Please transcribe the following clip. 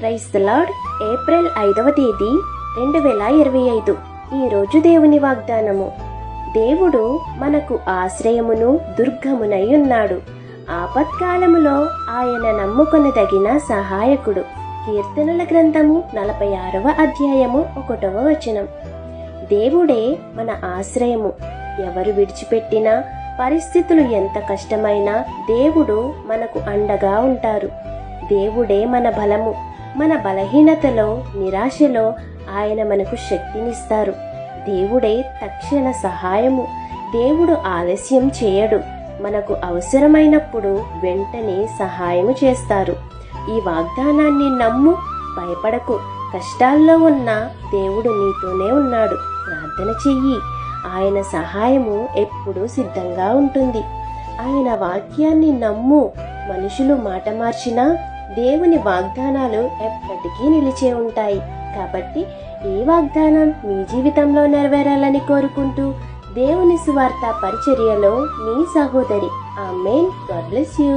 Praise the lord. April 5వ తేదీ 2025. ఈరోజు దేవుని వాగ్దానము. దేవుడు మనకు ఆశ్రయమును దుర్గమునై ఉన్నాడు. ఆపత్కాలములో ఆయన నమ్ముకొనదగిన సహాయకుడు. కీర్తనల గ్రంథము 46వ అధ్యాయము 1వ వచనం. దేవుడే మన ఆశ్రయము. ఎవరు విడిచిపెట్టినా, పరిస్థితులు ఎంత కష్టమైనా దేవుడు మనకు అండగా ఉంటారు. దేవుడే మన బలము. మన బలహీనతలో, నిరాశలో ఆయన మనకు శక్తినిస్తారు. దేవుడే తక్షణ సహాయము. దేవుడు ఆలస్యం చేయడు. మనకు అవసరమైనప్పుడు వెంటనే సహాయము చేస్తారు. ఈ వాగ్దానాన్ని నమ్ము, భయపడకు. కష్టాల్లో ఉన్న దేవుడు నీతోనే ఉన్నాడు. ప్రార్థన చెయ్యి. ఆయన సహాయము ఎప్పుడూ సిద్ధంగా ఉంటుంది. ఆయన వాక్యాన్ని నమ్ము. మనుషులు మాట మార్చినా దేవుని వాగ్దానాలు ఎప్పటికీ నిలిచే ఉంటాయి. కాబట్టి ఈ వాగ్దానం మీ జీవితంలో నెరవేరాలని కోరుకుంటూ దేవుని సువార్త పరిచర్యలో మీ సహోదరి. ఆమేన్. God bless you.